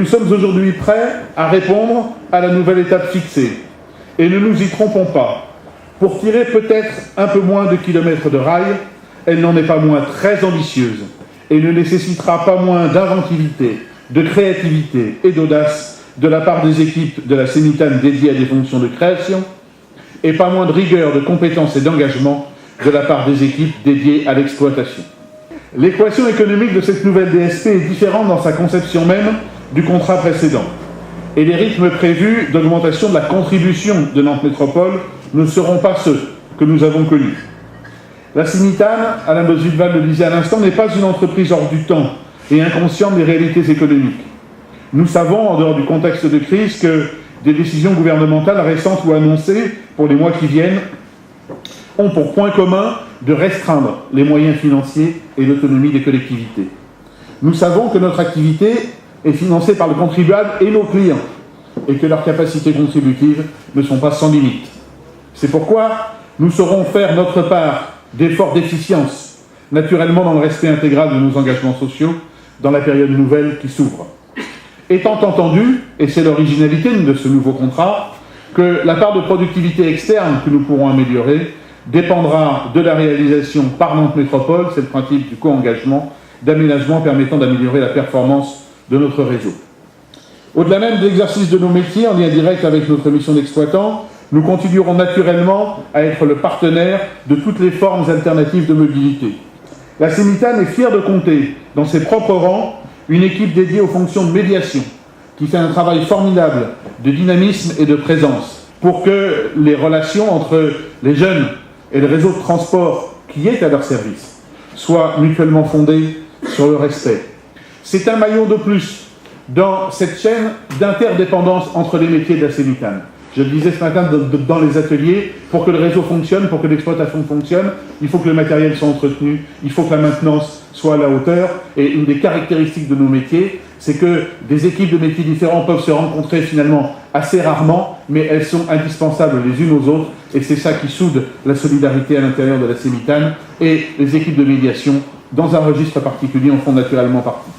Nous sommes aujourd'hui prêts à répondre à la nouvelle étape fixée. Et ne nous y trompons pas. Pour tirer peut-être un peu moins de kilomètres de rail, elle n'en est pas moins très ambitieuse et ne nécessitera pas moins d'inventivité, de créativité et d'audace de la part des équipes de la Sémitane dédiées à des fonctions de création et pas moins de rigueur, de compétence et d'engagement de la part des équipes dédiées à l'exploitation. L'équation économique de cette nouvelle DSP est différente dans sa conception même du contrat précédent. Et les rythmes prévus d'augmentation de la contribution de Nantes Métropole ne seront pas ceux que nous avons connus. La Sémitane, Alain Boswitval le disait à l'instant, n'est pas une entreprise hors du temps et inconsciente des réalités économiques. Nous savons, en dehors du contexte de crise, que des décisions gouvernementales récentes ou annoncées pour les mois qui viennent ont pour point commun de restreindre les moyens financiers et l'autonomie des collectivités. Nous savons que notre activité est financée par le contribuable et nos clients, et que leurs capacités contributives ne sont pas sans limite. C'est pourquoi nous saurons faire notre part d'efforts d'efficience, naturellement dans le respect intégral de nos engagements sociaux, dans la période nouvelle qui s'ouvre. Étant entendu, et c'est l'originalité de ce nouveau contrat, que la part de productivité externe que nous pourrons améliorer dépendra de la réalisation par Nantes Métropole, c'est le principe du co-engagement, d'aménagements permettant d'améliorer la performance de notre réseau. Au-delà même de l'exercice de nos métiers, en lien direct avec notre mission d'exploitant, nous continuerons naturellement à être le partenaire de toutes les formes alternatives de mobilité. La Sémitane est fière de compter, dans ses propres rangs, une équipe dédiée aux fonctions de médiation, qui fait un travail formidable de dynamisme et de présence, pour que les relations entre les jeunes et le réseau de transport qui est à leur service soient mutuellement fondées sur le respect. C'est un maillon de plus dans cette chaîne d'interdépendance entre les métiers de la Sémitane. Je le disais ce matin dans les ateliers, pour que le réseau fonctionne, pour que l'exploitation fonctionne, il faut que le matériel soit entretenu, il faut que la maintenance soit à la hauteur. Et une des caractéristiques de nos métiers, c'est que des équipes de métiers différents peuvent se rencontrer finalement assez rarement, mais elles sont indispensables les unes aux autres, et c'est ça qui soude la solidarité à l'intérieur de la Sémitane, et les équipes de médiation, dans un registre particulier, en font naturellement partie.